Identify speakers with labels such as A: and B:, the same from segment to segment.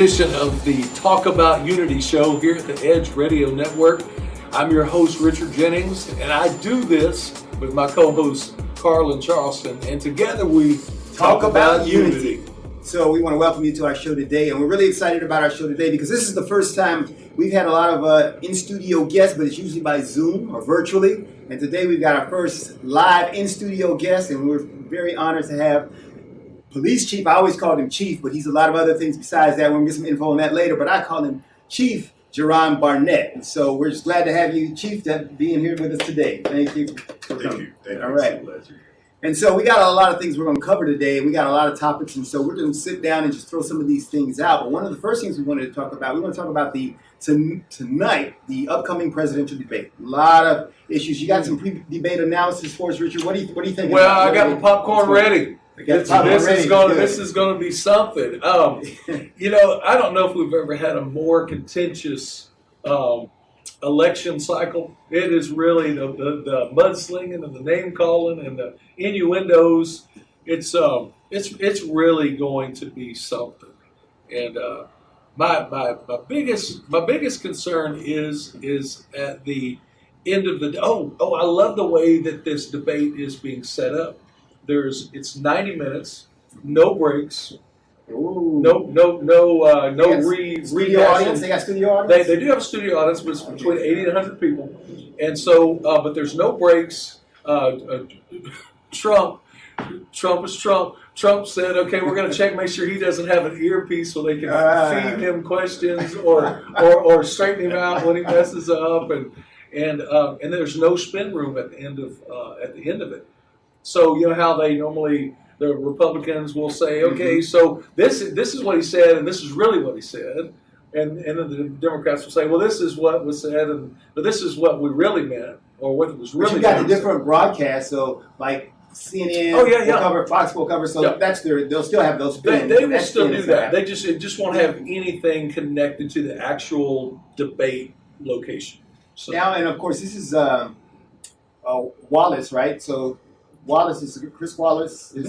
A: Edition of the Talk About Unity show here at the Edge Radio Network. I'm your host, Richard Jennings, and I do this with my co-hosts, Carl and Charleston, and together we
B: talk about unity. So we want to welcome you to our show today, and we're really excited about our show today because this is the first time we've had a lot of in-studio guests, but it's usually by Zoom or virtually. And today we've got our first live in-studio guest, and we're very honored to have Police Chief. I always called him Chief, but he's a lot of other things besides that. We're going to get some info on that later, but I call him Chief Jerron Barnett. And so we're just glad to have you, Chief, to being here with us today. Thank you for coming.
C: Thank you.
B: All right. And so we got a lot of things we're going to cover today, and we got a lot of topics, and so we're going to sit down and just throw some of these things out. But one of the first things we wanted to talk about, tonight, the upcoming presidential debate. A lot of issues. You got some pre-debate analysis for us, Richard. What do you think?
A: Well, I got the popcorn ready. This is going to be something. I don't know if we've ever had a more contentious election cycle. It is really the mudslinging and the name calling and the innuendos. It's really going to be something. And my biggest concern is at the end of the day. I love the way that this debate is being set up. It's 90 minutes, no breaks, no
B: studio audience. They got studio audience.
A: They do have a studio audience, but it's between 80 and 100 people, and so but there's no breaks. Trump is Trump. Trump said, "Okay, we're going to check, make sure he doesn't have an earpiece so they can feed him questions or straighten him out when he messes up, and there's no spin room at the end of it." So you know how they normally, the Republicans will say, okay, so this is what he said, and this is really what he said, and then the Democrats will say, well, this is what was said, but this is what we really meant, or what it was really.
B: But you got the different broadcasts, so like CNN, will cover, Fox will cover, so they'll still have those.
A: They will still do that. They just won't have anything connected to the actual debate location. So.
B: Now, and of course, this is Wallace, right? So. Chris Wallace is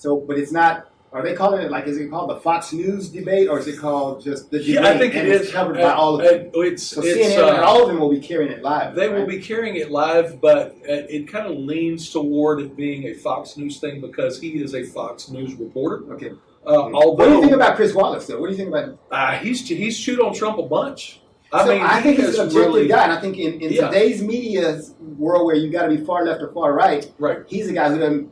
B: but it's not, are they calling it is it called the Fox News debate, or is it called just the debate?
A: Yeah, I think
B: it's covered by all of them. CNN and all of them will be carrying it live.
A: They will be carrying it live, but it kind of leans toward it being a Fox News thing because he is a Fox News reporter.
B: Okay.
A: Although,
B: what do you think about Chris Wallace, though? What do you think about him?
A: He's chewed on Trump a bunch.
B: I think he's an objective guy, and I think in today's media world where you got to be far left or far right, he's a guy who doesn't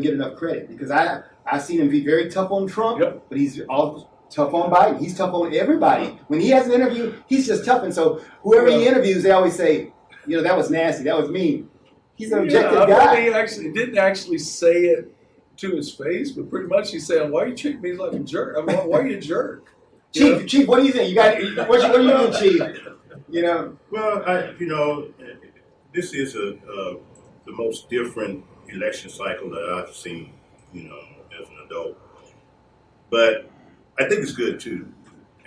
B: get enough credit, because I've seen him be very tough on Trump, but he's all tough on Biden. He's tough on everybody. When he has an interview, he's just tough, and so whoever he interviews, they always say, that was nasty, that was mean. He's an objective guy.
A: He didn't actually say it to his face, but pretty much he's saying, "Why are you treating me like a jerk? I mean, why are you a jerk?"
B: Chief, what do you think? What do you think, Chief?
C: Well, this is the most different election cycle that I've seen, as an adult. But I think it's good too,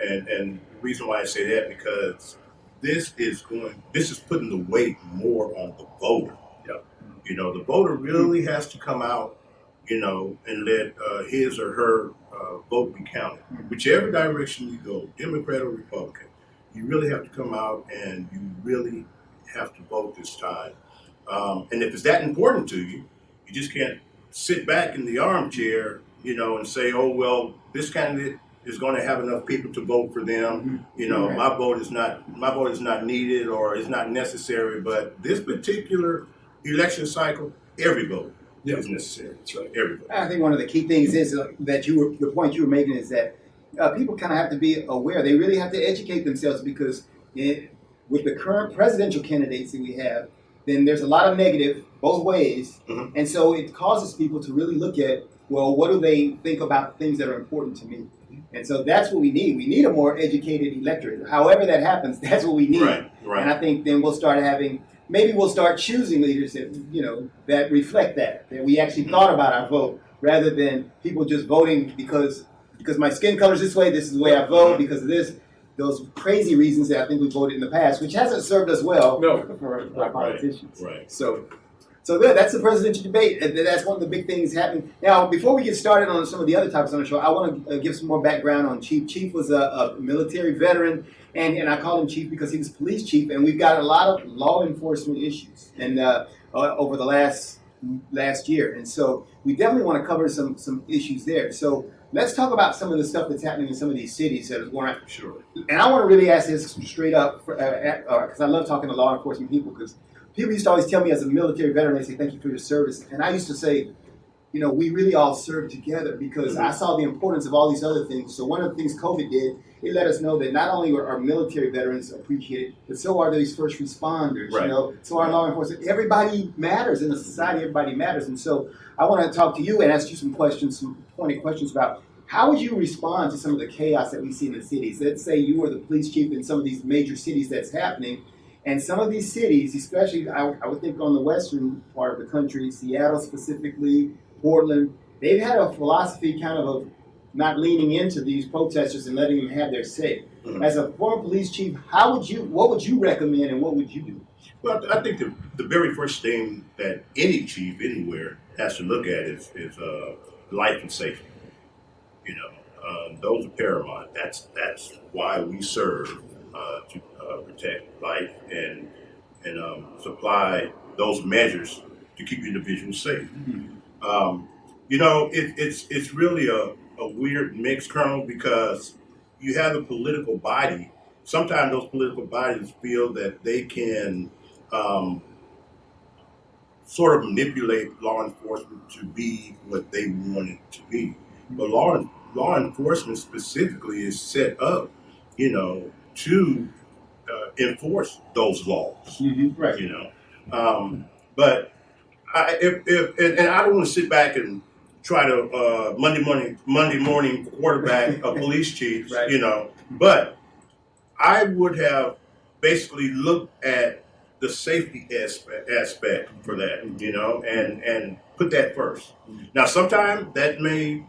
C: and the reason why I say that, because this is putting the weight more on the voter. The voter really has to come out, and let his or her vote be counted. Whichever direction you go, Democrat or Republican, you really have to come out and you really have to vote this time. And if it's that important to you, you just can't sit back in the armchair, and say, oh, well, this candidate is going to have enough people to vote for them. My vote is not needed or is not necessary. But this particular election cycle, every vote is necessary. That's right. Everybody.
B: I think one of the key things is that the point you were making is that people kind of have to be aware. They really have to educate themselves, because with the current presidential candidates that we have, then there's a lot of negative both ways. And so it causes people to really look at, well, what do they think about things that are important to me? And so that's what we need. We need a more educated electorate. However that happens, that's what we need.
C: Right.
B: And I think then we'll start choosing leaders that, that reflect that we actually thought about our vote, rather than people just voting because my skin color is this way, this is the way I vote, because of those crazy reasons that I think we voted in the past, which hasn't served us well for our politicians.
C: Right.
B: So So good. That's the presidential debate. That's one of the big things happening. Now, before we get started on some of the other topics on the show, I want to give some more background on Chief. Chief was a military veteran, and I call him Chief because he was police chief, and we've got a lot of law enforcement issues and over the last year. And so we definitely want to cover some issues there. So let's talk about some of the stuff that's happening in some of these cities that is going on.
C: Sure.
B: And I want to really ask this straight up because I love talking to law enforcement people, because people used to always tell me as a military veteran, they say, thank you for your service. And I used to say, we really all serve together, because I saw the importance of all these other things. So one of the things COVID did, it let us know that not only are our military veterans appreciated, but so are these first responders,
C: right.
B: So our law enforcement. Everybody matters in a society, everybody matters. And so I want to talk to you and ask you some pointed questions about how would you respond to some of the chaos that we see in the cities? Let's say you were the police chief in some of these major cities that's happening. And some of these cities, especially I would think on the western part of the country, Seattle specifically, Portland, they've had a philosophy kind of not leaning into these protesters and letting them have their say. Mm-hmm. As a former police chief, what would you recommend and what would you do?
C: Well, I think the very first thing that any chief anywhere has to look at is life and safety. Those are paramount. That's why we serve, to protect life and supply those measures to keep individuals safe. Mm-hmm. It's really a weird mix, Colonel, because you have a political body. Sometimes those political bodies feel that they can sort of manipulate law enforcement to be what they want it to be. But law enforcement specifically is set up, to enforce those laws.
B: Mm-hmm. Right.
C: But if I don't want to sit back and try to Monday morning quarterback a police chief, right. But I would have basically looked at the safety aspect for that, and put that first. Now, sometimes that may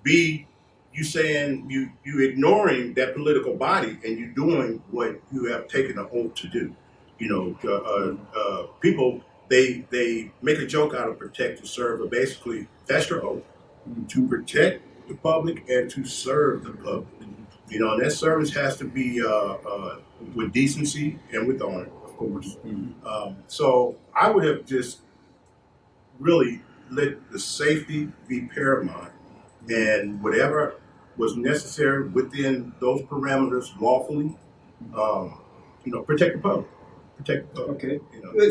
C: be you saying you ignoring that political body and you doing what you have taken an oath to do. People they make a joke out of protect to serve, but basically that's your oath, to protect the public and to serve the public. And that service has to be with decency and with honor, of course. Mm-hmm. So I would have just really let the safety be paramount, and whatever was necessary within those parameters lawfully, protect the public.
B: Okay.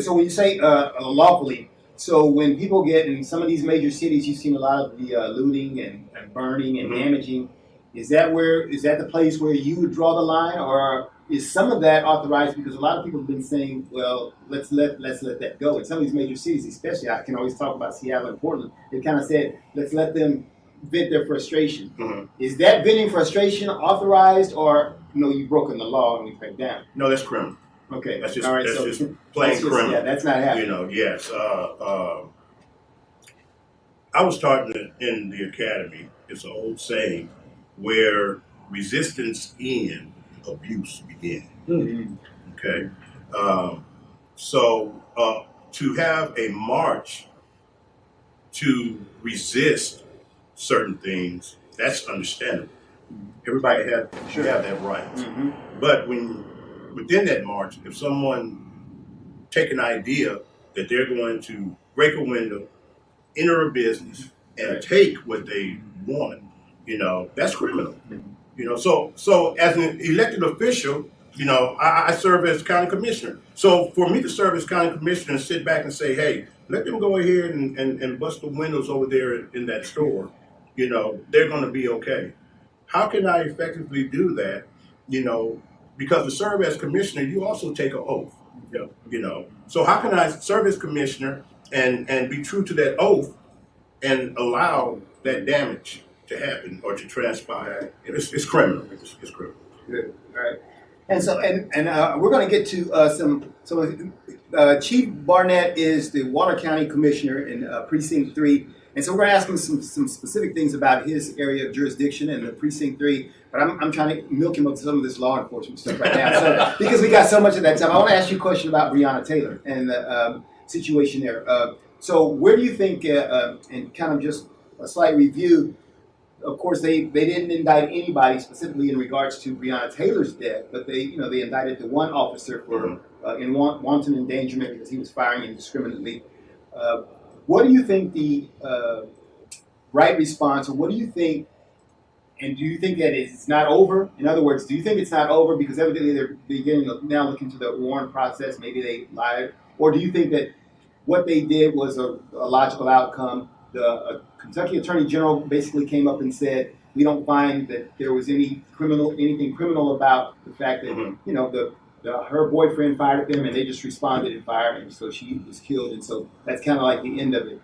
B: So when you say lawfully, so when people get in some of these major cities, you've seen a lot of the looting and burning and mm-hmm. damaging. Is that the place where you would draw the line, or is some of that authorized? Because a lot of people have been saying, well, let's let that go. In some of these major cities, especially, I can always talk about Seattle and Portland. They kind of said, let's let them vent their frustration. Mm-hmm. Is that venting frustration authorized, or no? You've broken the law and we crack down.
C: No, that's criminal.
B: Okay,
C: that's just
B: all right,
C: just plain criminal.
B: Yeah, that's not happening.
C: Yes. I was taught in the academy. It's an old saying, where resistance ends, abuse begins. Mm-hmm. Okay, so to have a march to resist certain things, that's understandable. Everybody have that right. Mm-hmm. But within that march, if someone take an idea that they're going to break a window, enter a business, and take what they want, that's criminal. So as an elected official, I serve as county commissioner. So for me to serve as county commissioner and sit back and say, hey, let them go ahead and bust the windows over there in that store, they're going to be okay. How can I effectively do that? Because to serve as commissioner, you also take an oath. So how can I serve as commissioner and be true to that oath and allow that damage to happen or to transpire? It's criminal. It's criminal.
B: Good. All right. And so, we're going to get to some. Chief Barnett is the Water County Commissioner in Precinct 3. And so we're going to ask him some specific things about his area of jurisdiction and the Precinct 3. But I'm trying to milk him of some of this law enforcement stuff right now. So, because we got so much of that time. I want to ask you a question about Breonna Taylor. And situation there. So where do you think, and kind of just a slight review, of course, they didn't indict anybody specifically in regards to Breonna Taylor's death, but they indicted the one officer for in wanton endangerment because he was firing indiscriminately. What do you think the right response, or what do you think, and do you think that it's not over? In other words, do you think it's not over because evidently they're beginning to now look into the warrant process, maybe they lied, or do you think that what they did was a logical outcome? The Kentucky Attorney General basically came up and said, we don't find that there was anything criminal about the fact that her boyfriend fired at them and they just responded and fired him, so she was killed, and so that's kind of like the end of it.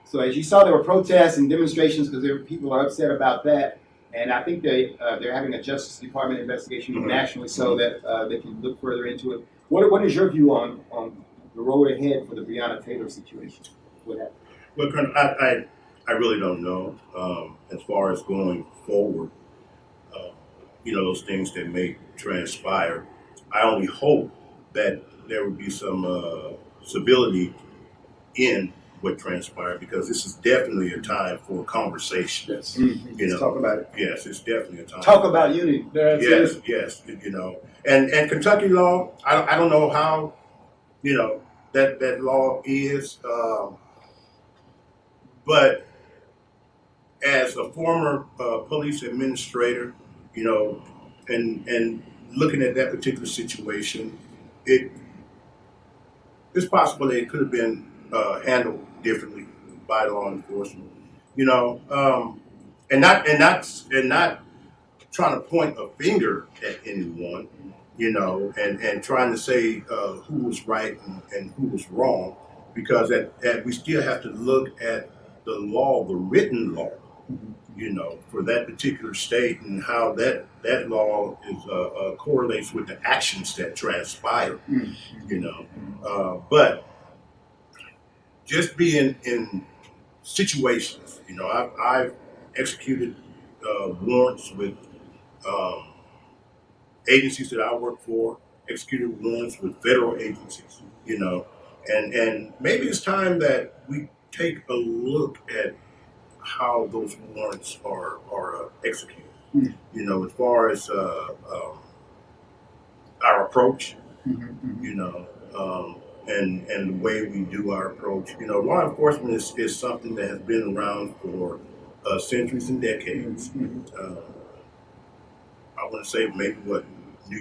B: So as you saw, there were protests and demonstrations because people are upset about that, and I think they're having a Justice Department investigation nationally so that they can look further into it. What is your view on the road ahead for the Breonna Taylor situation? What happened?
C: Well, I really don't know. As far as going forward, those things that may transpire, I only hope that there would be some civility in what transpired, because this is definitely a time for conversation.
B: Yes. Mm-hmm.
C: Let's
B: talk about it.
C: Yes, it's definitely a time.
B: Talk about unity.
C: Yes. And Kentucky law, I don't know how, that law is. But as a former police administrator, and looking at that particular situation, it's possible that it could have been handled differently by law enforcement, and not trying to point a finger at anyone, and trying to say who was right and who was wrong, because that we still have to look at the law, the written law, for that particular state, and how that law is correlates with the actions that transpire, but just being in situations, I've executed warrants with agencies that I work for, executed warrants with federal agencies, and maybe it's time that we take a look at how those warrants are executed. As far as our approach, and the way we do our approach. Law enforcement is something that has been around for centuries and decades. I want to say maybe New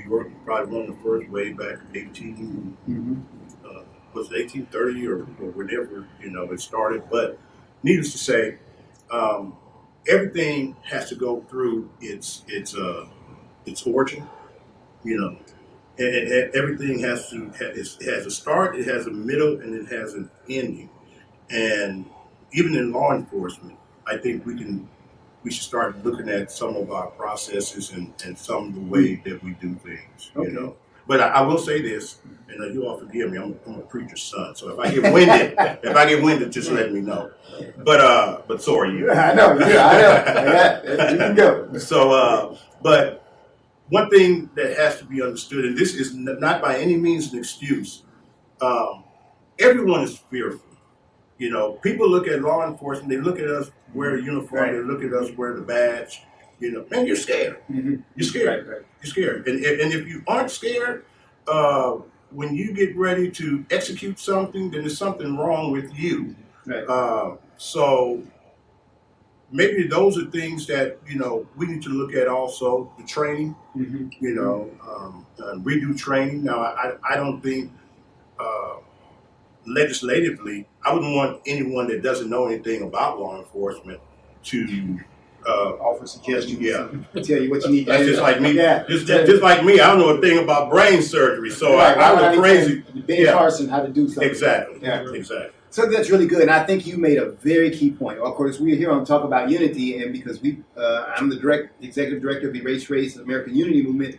C: York was probably one of the first, way back 1830 or whenever it started. But needless to say, everything has to go through its origin, and everything has a start, it has a middle, and it has an ending. And even in law enforcement, I think we should start looking at some of our processes and some of the way that we do things.
B: Okay.
C: But I will say this, and you all forgive me, I'm a preacher's son, so if I get winded, just let me know. But so are you.
B: I know. You can go.
C: So, but one thing that has to be understood, and this is not by any means an excuse, everyone is fearful. People look at law enforcement, they look at us wear a uniform, they look at us wear the badge. Man, you're scared. Mm-hmm. You're scared. Right. You're scared. And if you aren't scared, when you get ready to execute something, then there's something wrong with you. Right. So maybe those are things that, we need to look at also. The training, redo training. Now, I don't think legislatively, I wouldn't want anyone that doesn't know anything about law enforcement to
B: offer suggestions. Yeah, tell you what you need to
C: do. That's just like me. Yeah. Just like me. I don't know a thing about brain surgery, so I was crazy.
B: Ben Carson, how to do something.
C: Exactly. Yeah. Exactly.
B: So that's really good, and I think you made a very key point. Of course, we're here on Talk About Unity, and because I'm the executive director of the Race American Unity Movement,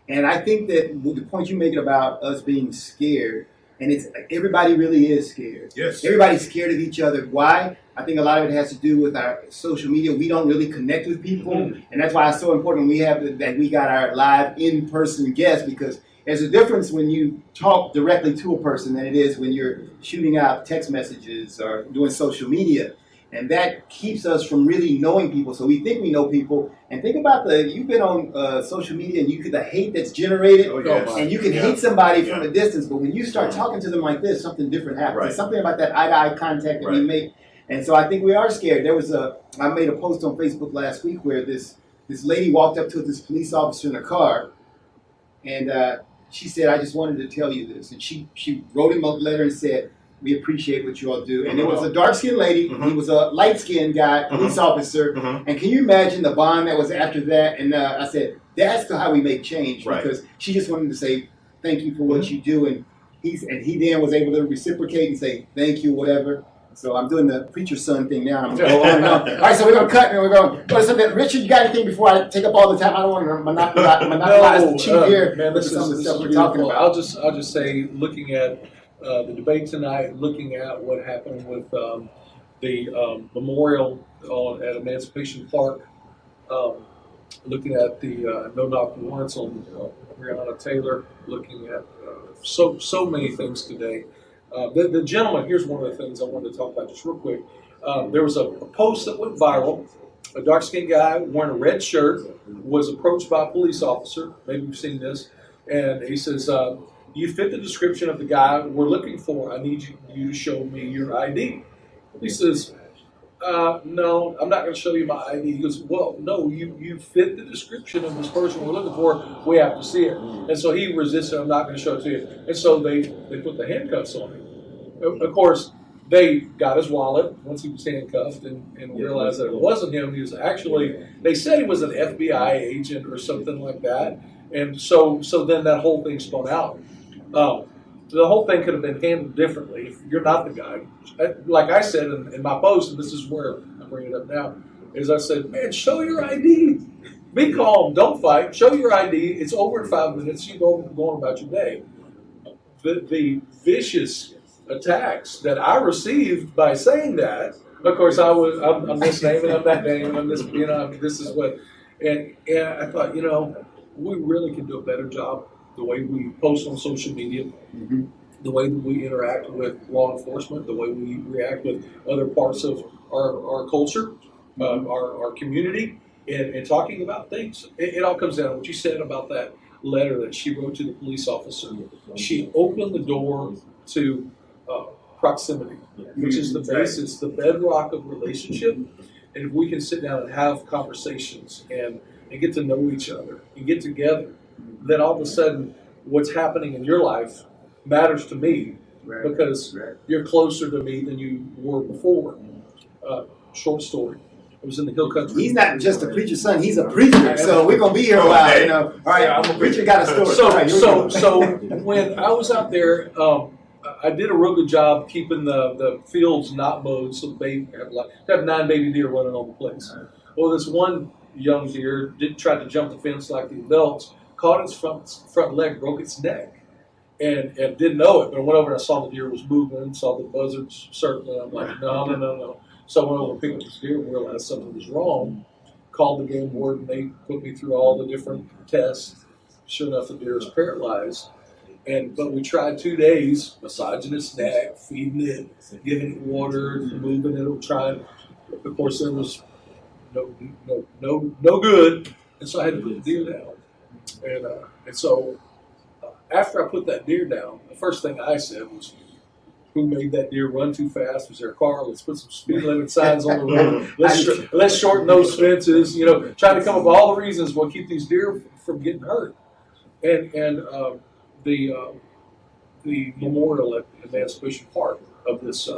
B: and I think that the point you make about us being scared, and it's everybody really is scared.
C: Yes.
B: Everybody's scared of each other. Why? I think a lot of it has to do with our social media. We don't really connect with people, and that's why it's so important we have that we got our live in-person guests, because There's a difference when you talk directly to a person than it is when you're shooting out text messages or doing social media. And that keeps us from really knowing people. So we think we know people. And think about you've been on social media and the hate that's generated.
C: Oh, yes.
B: And you can hate somebody from a distance. But when you start talking to them like this, something different happens.
C: Right.
B: There's something about that eye-to-eye contact that we make. And so I think we are scared. I made a post on Facebook last week where this lady walked up to this police officer in a car. And she said, I just wanted to tell you this. And she wrote him a letter and said, we appreciate what you all do. And it was a dark-skinned lady. He was a light-skinned guy, police officer. And can you imagine the bond that was after that? And I said, that's how we make change. Because she just wanted to say, thank you for what you do. And he then was able to reciprocate and say, thank you, whatever. So I'm doing the preacher's son thing now. And I'm going to go on and on. All right, so we're going to cut and we're going to so Richard, you got anything before I take up all the time? I don't want to monopolize the chief here.
A: Man, this
B: some of the
A: is
B: stuff we're talking about.
A: I'll just say, looking at the debate tonight, looking at what happened with the memorial at Emancipation Park, looking at the no-knock warrants on Breonna Taylor, looking at so many things today. The gentleman, here's one of the things I wanted to talk about just real quick. There was a post that went viral. A dark-skinned guy wearing a red shirt was approached by a police officer. Maybe you've seen this. And he says, you fit the description of the guy we're looking for. I need you to show me your ID. He says, no, I'm not going to show you my ID. He goes, well, no, you fit the description of this person we're looking for. We have to see it. And so he resisted. I'm not going to show it to you. And so they put the handcuffs on him. Of course, they got his wallet once he was handcuffed and realized that it wasn't him. He was actually, they said he was an FBI agent or something like that. And so then that whole thing spun out. The whole thing could have been handled differently if you're not the guy. Like I said in my post, and this is where I'm bringing it up now, is I said, man, show your ID. Be calm. Don't fight. Show your ID. It's over in 5 minutes. You go on about your day. The vicious attacks that I received by saying that, of course, I'm this name and I'm that name and I'm this, this is what, and I thought, we really can do a better job the way we post on social media, the way that we interact with law enforcement, the way we react with other parts of our culture, our community, and talking about things. It all comes down to what you said about that letter that she wrote to the police officer. She opened the door to proximity, which is the basis, the bedrock of relationship. And if we can sit down and have conversations and get to know each other and get together, then all of a sudden what's happening in your life matters to me because you're closer to me than you were before. Short story. I was in the hill country.
B: He's not just a preacher's son, he's a preacher. So we're going to be here a while. All right, I'm a preacher, got a story.
A: So when I was out there, I did a real good job keeping the fields not mowed so the baby have 9 baby deer running on the place. Well, this one young deer tried to jump the fence like the adults, caught its front leg, broke its neck, and didn't know it. But I went over and I saw the deer was moving, saw the buzzards circling. I'm like, no. So I went over and picked up this deer and realized something was wrong. Called the game warden. They put me through all the different tests. Sure enough, the deer is paralyzed. But we tried 2 days, massaging its neck, feeding it, giving it water, moving it, trying. Of course, there was no good, and so I had to put the deer down. And so after I put that deer down, the first thing I said was, "Who made that deer run too fast? Was there a car? Let's put some speed limit signs on the road. Let's shorten those fences. Trying to come up with all the reasons what keep these deer from getting hurt." And the memorial at Emancipation Park of this,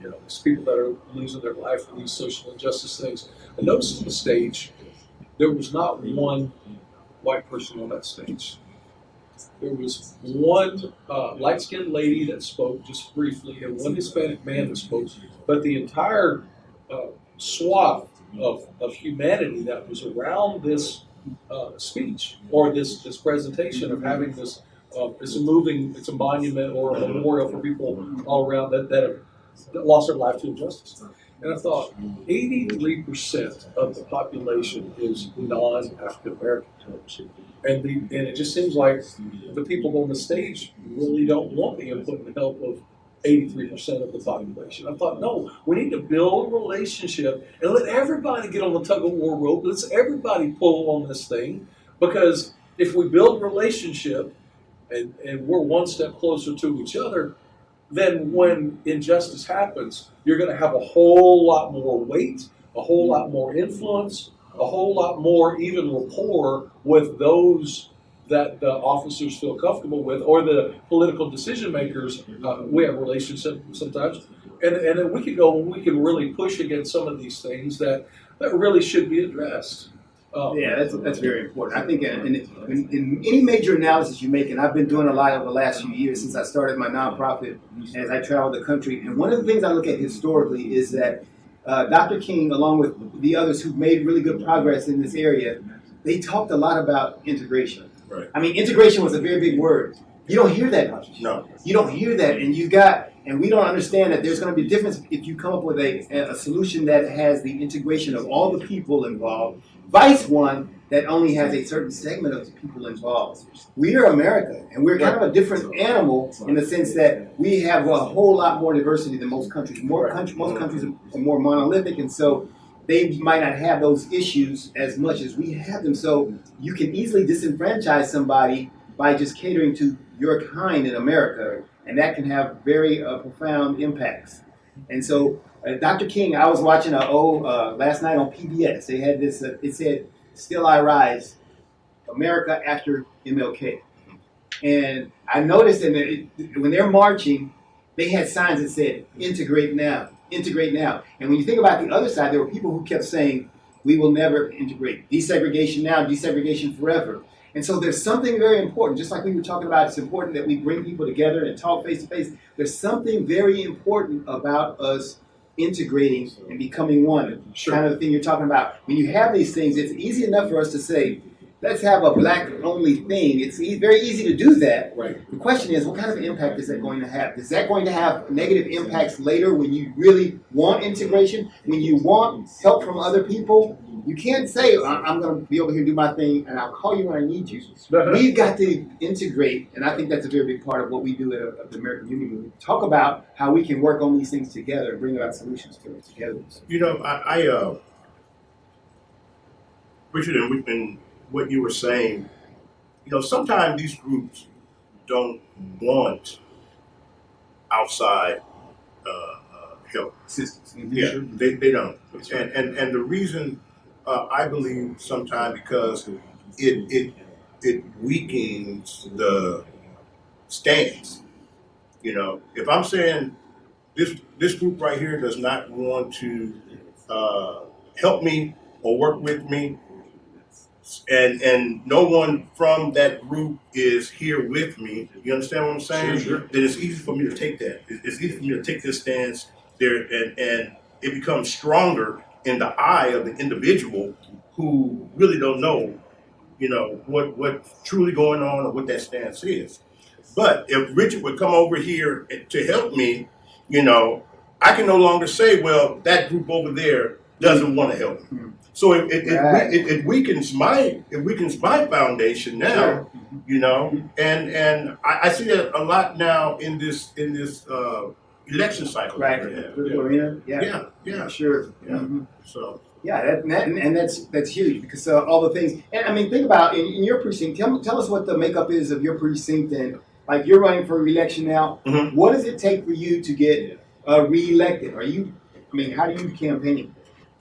A: these people that are losing their life for these social injustice things. I noticed on the stage, there was not one white person on that stage. There was one light-skinned lady that spoke just briefly and one Hispanic man that spoke, but the entire swath of humanity that was around this speech or this presentation of having this, it's a monument or a memorial for people all around that have lost their life to injustice. And I thought 83% of the population is non-African American. And it just seems like the people on the stage really don't want the input and help of 83% of the population. I thought, no, we need to build a relationship and let everybody get on the tug of war rope. Let's everybody pull on this thing, because if we build a relationship and we're one step closer to each other, then when injustice happens, you're going to have a whole lot more weight, a whole lot more influence, a whole lot more even rapport with those that the officers feel comfortable with, or the political decision makers. We have relationships sometimes, and then we can go and we can really push against some of these things that really should be addressed.
B: Yeah, that's very important. I think in any major analysis you make, and I've been doing a lot over the last few years since I started my nonprofit, as I travel the country, and one of the things I look at historically is that Dr. King, along with the others who've made really good progress in this area, they talked a lot about integration.
C: Right.
B: I mean, integration was a very big word. You don't hear that much.
C: No.
B: You don't hear that, and we don't understand that there's going to be a difference if you come up with a solution that has the integration of all the people involved, vice one that only has a certain segment of the people involved. We are America, and we're kind of a different animal in the sense that we have a whole lot more diversity than most countries. Most countries are more monolithic, and so they might not have those issues as much as we have them. So you can easily disenfranchise somebody by just catering to your kind in America, and that can have very profound impacts. And so Dr. King, I was watching last night on PBS. They had this, it said, "Still I Rise, America After MLK." And I noticed that when they're marching, they had signs that said, "Integrate now, integrate now." And when you think about the other side, there were people who kept saying, "We will never integrate. Desegregation now, desegregation forever." And so there's something very important, just like we were talking about, it's important that we bring people together and talk face to face. There's something very important about us integrating and becoming one.
A: Sure.
B: Kind of the thing you're talking about. When you have these things, it's easy enough for us to say, let's have a black-only thing. It's very easy to do that.
A: Right.
B: The question is, what kind of impact is that going to have? Is that going to have negative impacts later when you really want integration, when you want help from other people? You can't say, I'm going to be over here and do my thing, and I'll call you when I need you. We've got to integrate, and I think that's a very big part of what we do at the American Union. We talk about how we can work on these things together and bring about solutions to it together.
C: You know, Richard, and what you were saying, you know, sometimes these groups don't want outside help.
B: Assistance.
C: Yeah, they don't. And the reason I believe sometimes because it weakens the stance. You know, if I'm saying this group right here does not want to help me or work with me, and no one from that group is here with me, you understand what I'm saying?
A: Sure.
C: Then it's easy for me to take that. It's easy for me to take this stance there, and it becomes stronger in the eye of the individual who really don't know, you know, what's truly going on or what that stance is. But if Richard would come over here to help me, you know, I can no longer say, well, that group over there doesn't want to help me. So it weakens my foundation now,
B: Sure.
C: you know, and I see that a lot now in this election cycle.
B: Right.
C: Yeah.
B: Sure.
C: Yeah.
B: Mm-hmm.
C: So.
B: Yeah, that's huge because all the things. And I mean, think about in your precinct. Tell us what the makeup is of your precinct, and like you're running for re-election now.
C: Mm-hmm.
B: What does it take for you to get re-elected? How do you campaign?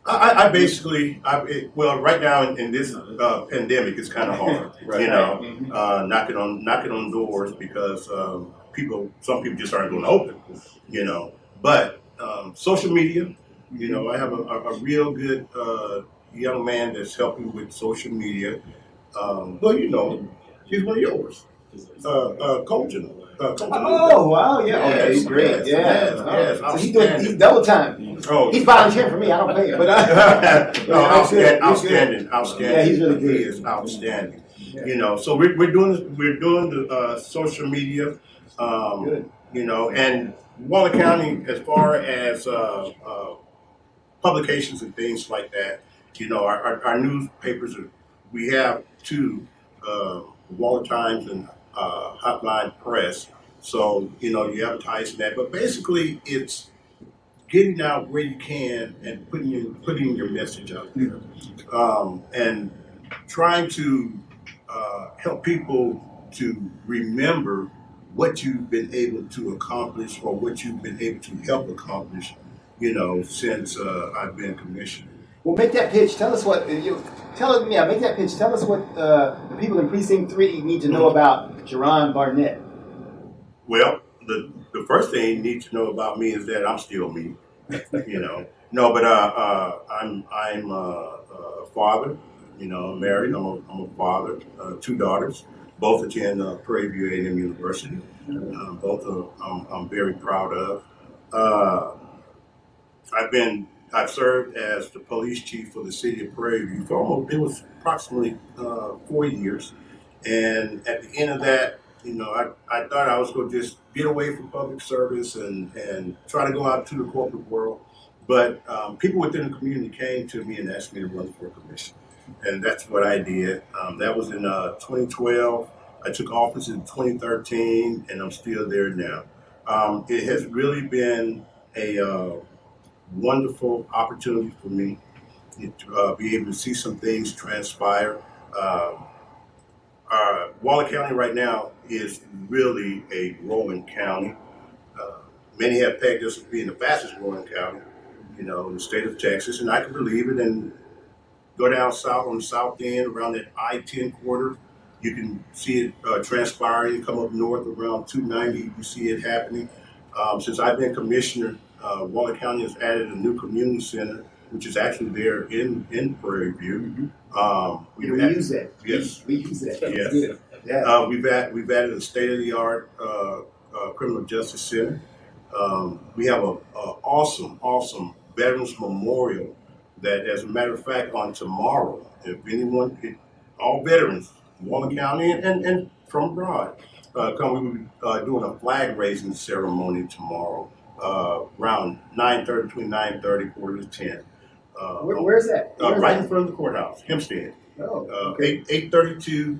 C: I basically, right now in this pandemic, it's kind of hard,
A: Right.
C: you know,
B: Mm-hmm.
C: knocking on doors because some people just aren't going to open, you know. But social media, you know, I have a real good young man that's helping with social media. Well, you know, he's one of yours, coaching.
B: Oh wow, yeah,
C: Yes,
B: okay, he's great,
C: yes,
B: yeah.
C: yes,
B: So he's double time.
C: Oh,
B: He's volunteering for me. I don't pay him, but
C: no,
B: outstanding.
C: outstanding.
B: Yeah, he's really good.
C: He is outstanding.
B: Yeah.
C: You know, so we're doing the social media,
B: Good.
C: you know, and Waller County as far as publications and things like that. You know, our newspapers we have two, Waller Times and Hotline Press. So you know, you advertise that, but basically it's getting out where you can and putting your message out there, and trying to help people to remember what you've been able to accomplish or what you've been able to help accomplish, you know, since I've been commissioner.
B: Well, make that pitch. Tell us what make that pitch. Tell us what the people in Precinct 3 need to know about Jerron Barnett.
C: Well, the first thing you need to know about me is that I'm still me. You know, no, but I'm a father. You know, I'm married. I'm a father. Two daughters, both attend Prairie View A&M University. I'm very proud of. I've served as the police chief for the city of Prairie View for it was approximately 4 years, and at the end of that, you know, I thought I was going to just get away from public service and try to go out to the corporate world. But people within the community came to me and asked me to run for a commission. And that's what I did. That was in 2012. I took office in 2013, and I'm still there now. It has really been a wonderful opportunity for me to be able to see some things transpire. Waller County right now is really a growing county. Many have pegged us as being the fastest growing county, you know, in the state of Texas, and I can believe it. And go down south on the south end around that I-10 corridor, you can see it transpiring. Come up north around 290, you can see it happening. Since I've been commissioner, Waller County has added a new community center, which is actually there in Prairie View.
B: We use that.
C: Yes.
B: We use that.
C: Yes.
B: Yeah.
C: We've added a state-of-the-art criminal justice center. We have an awesome Veterans Memorial that, as a matter of fact, on tomorrow, if anyone, all veterans, Waller County and from abroad, we will be doing a flag raising ceremony tomorrow around 9:30, between 9:30 quarter to 10.
B: Where's that?
C: Right in front of the courthouse, Hempstead.
B: Oh, okay.
C: 832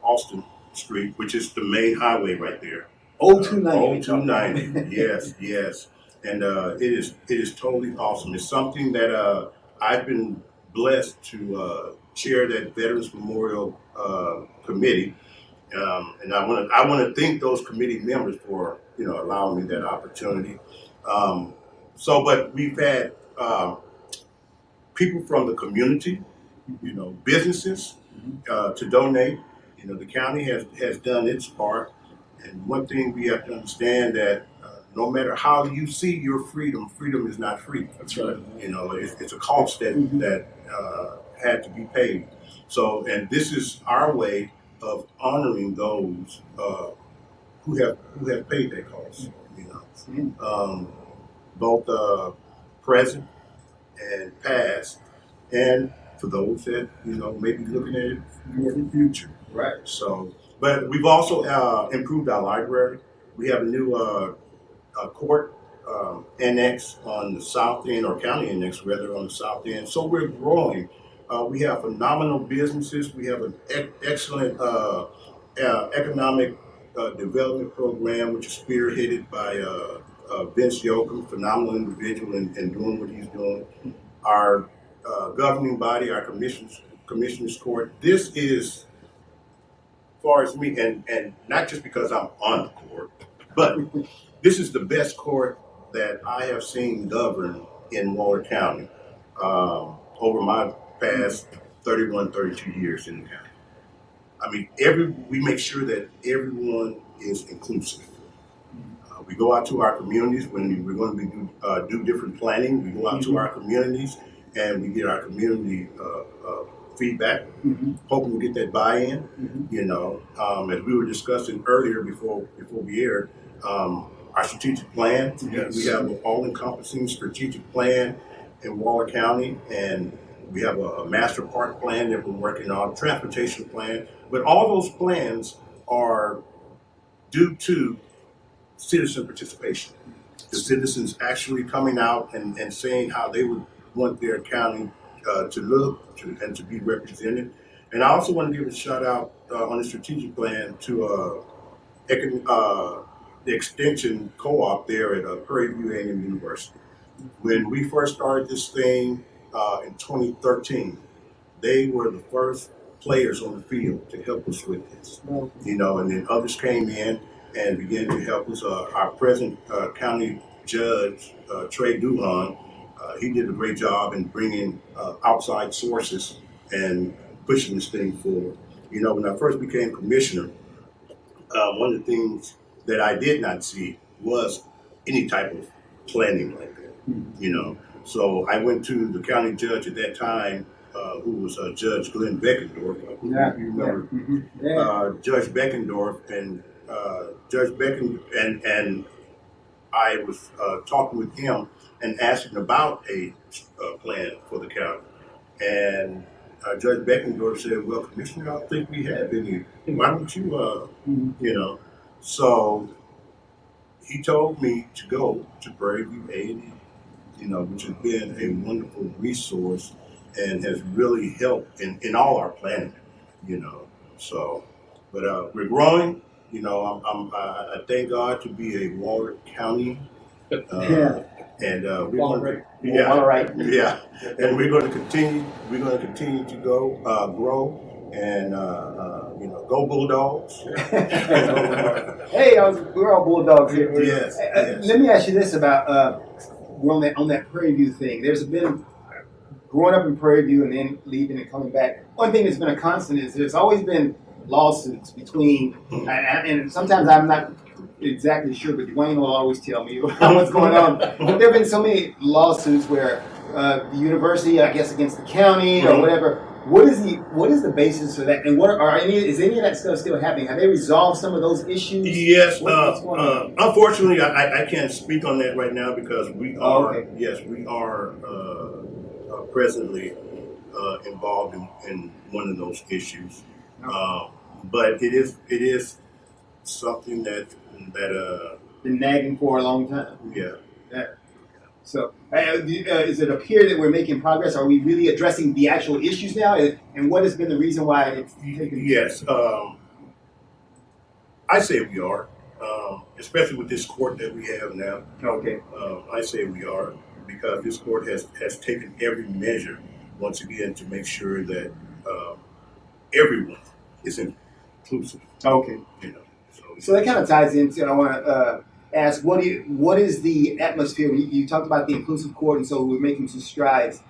C: Austin Street, which is the main highway right there.
B: 0290.
C: 0290. Yes. And it is totally awesome. It's something that I've been blessed to chair that Veterans Memorial Committee, and I want to thank those committee members for allowing me that opportunity. But we've had people from the community, businesses to donate. The county has done its part, and one thing we have to understand that no matter how you see your freedom is not free.
A: That's right.
C: It's a cost that had to be paid. So, and this is our way of honoring those who have paid that cost. Both present and past, and for those that may be looking at it more in the future.
B: Right.
C: So, but we've also improved our library. We have a new court annex on the south end, or county annex rather, on the south end. So we're growing. We have phenomenal businesses. We have an excellent economic development program, which is spearheaded by Vince Yoakum, phenomenal individual in doing what he's doing. Our governing body, our commissioners court. This is, as far as me, and not just because I'm on the court, but this is the best court that I have seen govern in Waller County over my past 31, 32 years in the county. I mean, we make sure that everyone is inclusive. We go out to our communities when we're going to be do different planning. We go out to our communities and we get our community feedback, hoping to get that buy-in. As we were discussing earlier before we aired, our strategic plan.
A: Yes.
C: We have an all-encompassing strategic plan in Waller County, and we have a master park plan that we're working on, transportation plan. But all those plans are due to citizen participation. the citizens actually coming out and saying how they would want their county to look and to be represented. And I also want to give a shout out on the strategic plan to the extension co-op there at Prairie View A&M University. When we first started this thing in 2013, they were the first players on the field to help us with this. You know, and then others came in and began to help us. Our present county judge, Trey Duhan, he did a great job in bringing outside sources and pushing this thing forward. You know, when I first became commissioner, one of the things that I did not see was any type of planning like that, you know. So I went to the county judge at that time, who was Judge Glenn Beckendorf. You remember Judge Beckendorf, and Judge Beckendorf, and I was talking with him and asking about a plan for the county. And Judge Beckendorf said, "Well, Commissioner, I don't think we have any. Why don't you, you know?" So he told me to go to Prairie View A&M, you know, which has been a wonderful resource and has really helped in all our planning, you know. So, but we're growing. You know, I thank God to be a Waller County. And we're going to, and we're going to continue. We're going to continue to grow, and you know, go Bulldogs.
B: Hey, we're all Bulldogs here.
C: Yes, yes.
B: Let me ask you this about we're on that Prairie View thing. There's been growing up in Prairie View and then leaving and coming back. One thing that's been a constant is there's always been lawsuits between, and sometimes I'm not exactly sure, but Dwayne will always tell me what's going on. But there have been so many lawsuits where the university, I guess, against the county or whatever. What is the basis for that? And is any of that stuff still happening? Have they resolved some of those issues?
C: Yes. Unfortunately, I can't speak on that right now because we are presently involved in one of those issues. But it is something that
B: been nagging for a long time.
C: Yeah.
B: So, does it appear that we're making progress? Are we really addressing the actual issues now? And what has been the reason why it's taken?
C: Yes, I say we are, especially with this court that we have now.
B: Okay.
C: I say we are because this court has taken every measure once again to make sure that everyone is inclusive.
B: Okay.
C: You know.
B: So that kind of ties into. I want to ask, what is the atmosphere? You talked about the inclusive court, and so we're making some strides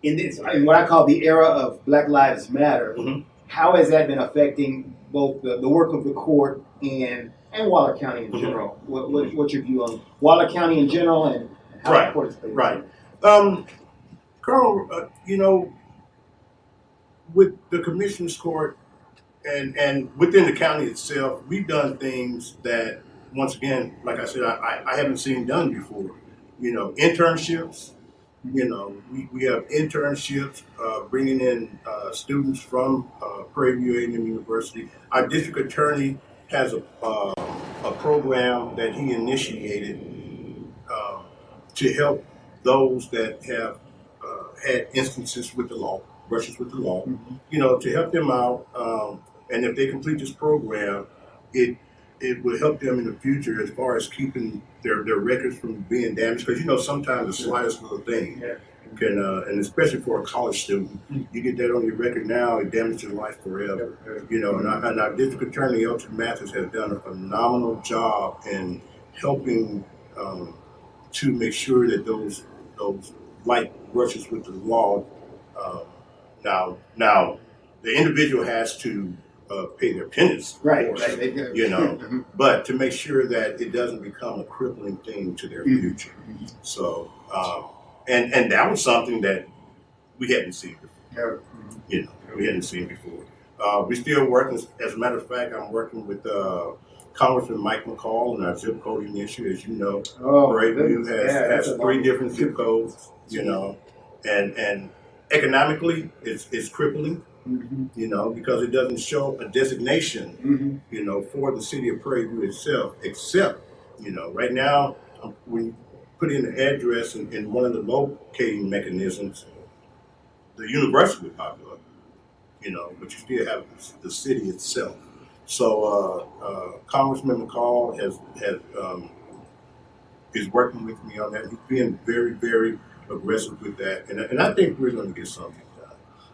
B: in this, in what I call the era of Black Lives Matter. Mm-hmm. How has that been affecting both the work of the court and Waller County in general? What's your view on Waller County in general and how the court is playing?
C: Right. Colonel, you know, with the Commissioner's Court and within the county itself, we've done things that, once again, like I said, I haven't seen done before. You know, internships. You know, we have internships, bringing in students from Prairie View A&M University. Our district attorney has a program that he initiated to help those that have had instances with the law, brushes with the law, you know, to help them out. And if they complete this program, it will help them in the future as far as keeping their records from being damaged. Because, you know, sometimes the slightest little thing can, and especially for a college student, you get that on your record now, it damages your life forever. You know, and our district attorney, Elton Mathis, has done a phenomenal job in helping to make sure that those light brushes with the law, now the individual has to pay their penance,
B: right?
C: You know, but to make sure that it doesn't become a crippling thing to their future. So, and that was something that we hadn't seen before. You know, we hadn't seen before. We're still working. As a matter of fact, I'm working with Congressman Mike McCall on our zip coding issue. As you know, Prairie View has 3 different zip codes. You know, and economically, it's crippling. You know, because it doesn't show a designation, you know, for the city of Prairie View itself, except, you know, right now, we put in the address in one of the locating mechanisms, the university would pop up, but you still have the city itself. So Congressman McCall is working with me on that. He's being very, very aggressive with that, and I think we're going to get something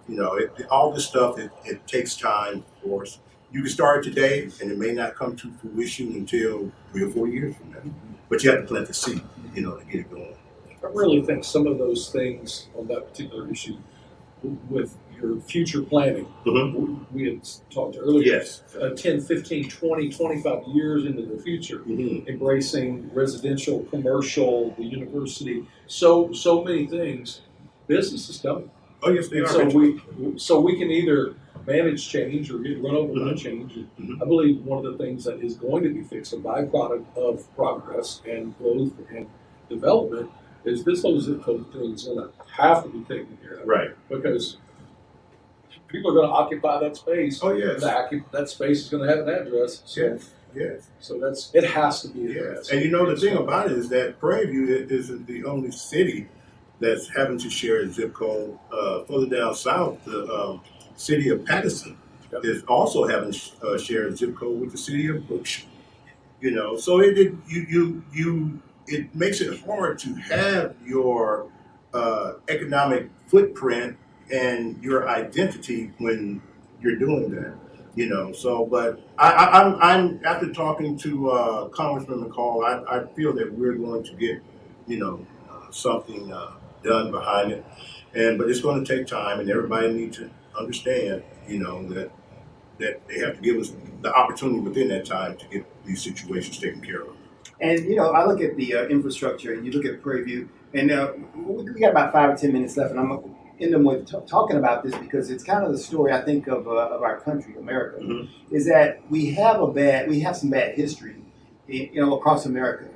C: done. All this stuff, it takes time, of course. You can start today, and it may not come to fruition until 3 or 4 years from now. But you have to plant the seed, to get it going.
A: I really think some of those things on that particular issue with your future planning, we had talked earlier,
C: Yes.
A: 10, 15, 20, 25 years into the future, embracing residential, commercial, the university, so many things. Business is coming.
C: Oh, yes, they are.
A: So we can either manage change or get run over by change. I believe one of the things that is going to be fixed, a byproduct of progress and growth and development, is this whole zip code thing is going to have to be taken care of.
C: Right.
A: Because people are going to occupy that space.
C: Oh, yes.
A: That space is going to have an address. So,
C: yes.
A: So it has to be addressed.
C: And the thing about it is that Prairie View isn't the only city that's having to share a zip code. Further down south, the city of Patterson is also having to share a zip code with the city of Brookshire. So it makes it hard to have your economic footprint and your identity when you're doing that. So, but I'm after talking to Congressman McCall, I feel that we're going to get, something done behind it, but it's going to take time, and everybody needs to understand, that they have to give us the opportunity within that time to get these situations taken care of.
B: And I look at the infrastructure, and you look at Prairie View, and we got about 5 or 10 minutes left, and I'm gonna end them with talking about this because it's kind of the story I think of our country, America, is that we have some bad history, across America,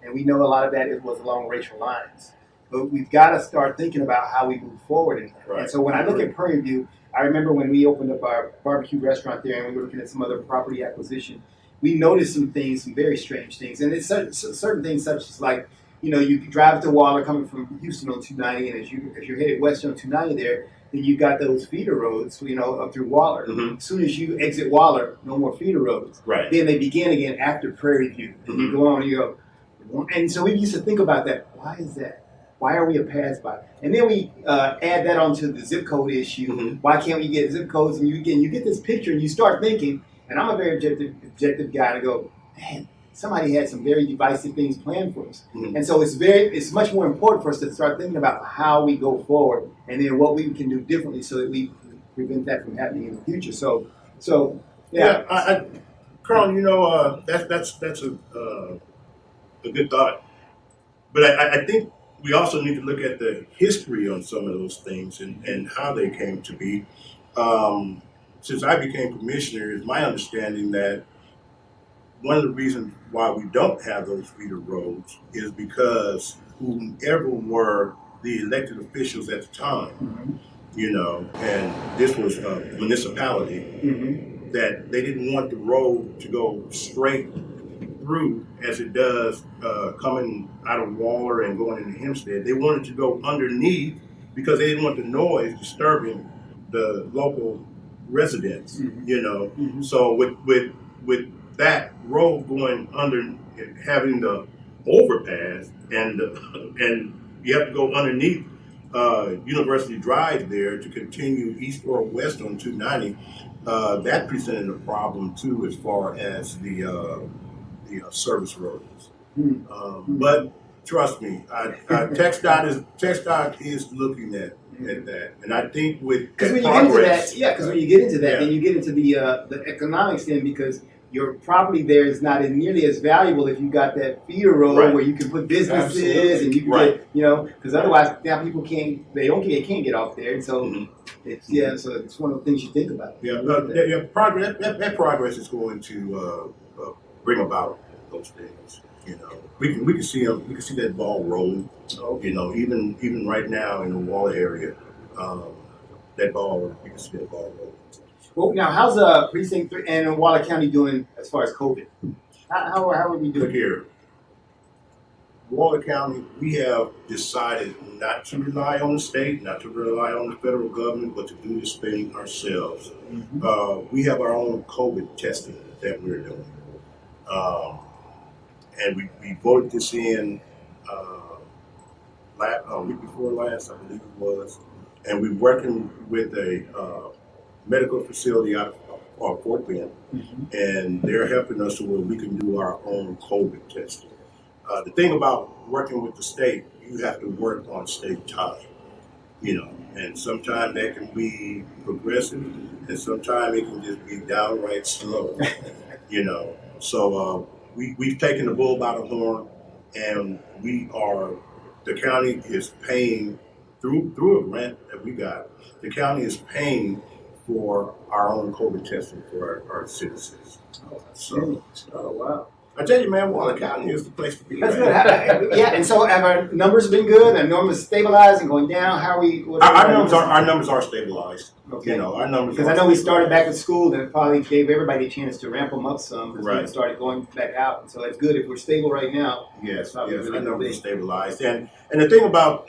B: and we know a lot of that was along racial lines. But we've got to start thinking about how we move forward in that.
C: Right.
B: And so when I look at Prairie View, I remember when we opened up our barbecue restaurant there, and we were looking at some other property acquisition. We noticed some things, some very strange things, and it's certain things such as like, you drive to Waller coming from Houston on 290, and as you're headed west on 290 there, then you got those feeder roads, up through Waller. As soon as you exit Waller, no more feeder roads.
C: Right.
B: Then they begin again after Prairie View, and you go on and you go, and so we used to think about that. Why is that? Why are we a pass-by? And then we add that onto the zip code issue. Why can't we get zip codes? And you get this picture, and you start thinking. And I'm a very objective guy to go, man, somebody had some very divisive things planned for us. And so it's much more important for us to start thinking about how we go forward and then what we can do differently so that we prevent that from happening in the future. So yeah.
C: Colonel, that's a good thought. But I think we also need to look at the history on some of those things and how they came to be. Since I became commissioner, it's my understanding that one of the reasons why we don't have those feeder roads is because whoever were the elected officials at the time, and this was a municipality, that they didn't want the road to go straight through as it does coming out of Waller and going into Hempstead. They wanted to go underneath because they didn't want the noise disturbing the local residents, So with that road going under, having the overpass, and you have to go underneath University Drive there to continue east or west on 290. That presented a problem too, as far as the service roads. But trust me, TxDOT is looking at that, and I think because when
B: you get into that, then you get into the economics then, because your property there is not nearly as valuable if you got that feeder road where you can put businesses and you can get, because otherwise now people can't get off there, and so so it's one of the things you think about.
C: Progress. That progress is going to bring about those things. We can see them. We can see that ball rolling. Even right now in the Waller area, that ball. We can see that ball rolling.
B: Well, now how's Precinct 3 and Waller County doing as far as COVID? How are we doing
C: here? Waller County, we have decided not to rely on the state, not to rely on the federal government, but to do this thing ourselves. We have our own COVID testing that we're doing. And we voted this in week before last, I believe it was. And we're working with a medical facility out of Fort Bend, and they're helping us to where we can do our own COVID testing. The thing about working with the state, you have to work on state time, and sometimes that can be progressive, and sometimes it can just be downright slow, So we've taken the bull by the horn, and the county is paying through a grant that we got. The county is paying for our own COVID testing for our citizens.
B: Oh, wow.
C: I tell you, man, Waller County is the place to be.
B: That's good. Yeah, and so have our numbers been good? Our numbers stabilized and going down? How are we?
C: Our numbers are stabilized.
B: Okay.
C: Our numbers.
B: Because I know we started back at school, and it probably gave everybody a chance to ramp them up some. Because we started going back out, and so it's good if we're stable right now.
C: Yes,
B: really
C: our numbers are stabilized, and the thing about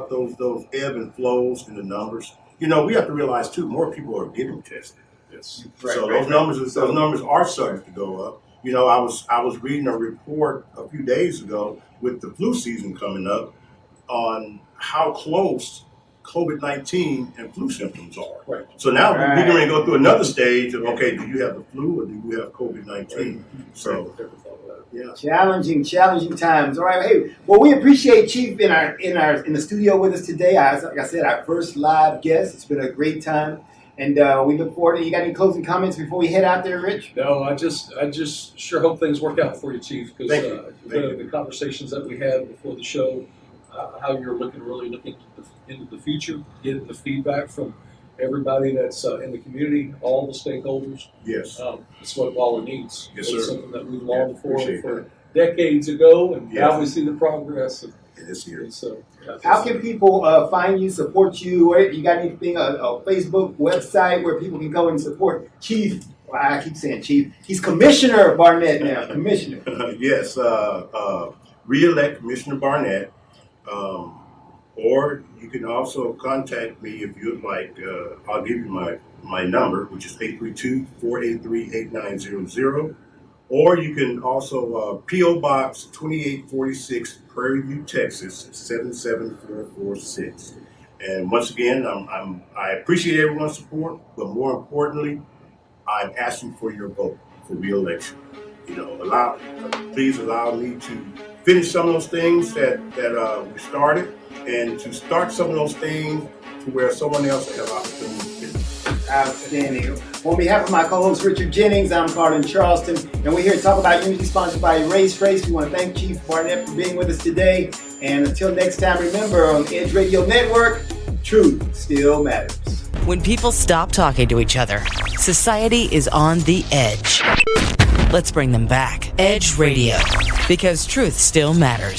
C: those ebb and flows in the numbers, we have to realize too, more people are getting tested.
A: Yes.
C: Those numbers are starting to go up. I was reading a report a few days ago with the flu season coming up on how close COVID-19 and flu symptoms are.
A: Right.
C: So now we're going to go through another stage of, okay, do you have the flu or do you have COVID-19? So, yeah.
B: Challenging times. All right. Hey, well, we appreciate Chief in the studio with us today. Like I said, our first live guest. It's been a great time. And we look forward to. You got any closing comments before we head out there, Rich?
A: No, I just sure hope things work out for you, Chief. Because the conversations that we had before the show, how you're looking into the future, getting the feedback from everybody that's in the community, all the stakeholders.
C: Yes,
A: it's what Waller needs.
C: Yes,
A: it's
C: sir.
A: something that we've longed for decades ago, and now we see the progress.
C: This year.
A: So,
B: how can people find you, support you? You got anything, a Facebook website where people can go and support Chief? Well, I keep saying Chief. He's Commissioner Barnett now. Commissioner.
C: Yes, re-elect Commissioner Barnett. Or you can also contact me if you'd like. I'll give you my number, which is 832-483-8900. Or you can also P.O. Box 2846, Prairie View, Texas 77446. And once again, I appreciate everyone's support, but more importantly, I'm asking for your vote for re-election. Please allow me to finish some of those things that we started, and to start some of those things to where someone else will have opportunity to finish.
B: Outstanding. On behalf of my co-host Richard Jennings, I'm Carlin Charleston, and we're here to talk about Unity, sponsored by Race. We want to thank Chief Barnett for being with us today. And until next time, remember, on Edge Radio Network, truth still matters.
D: When people stop talking to each other, society is on the edge. Let's bring them back. Edge Radio, because truth still matters.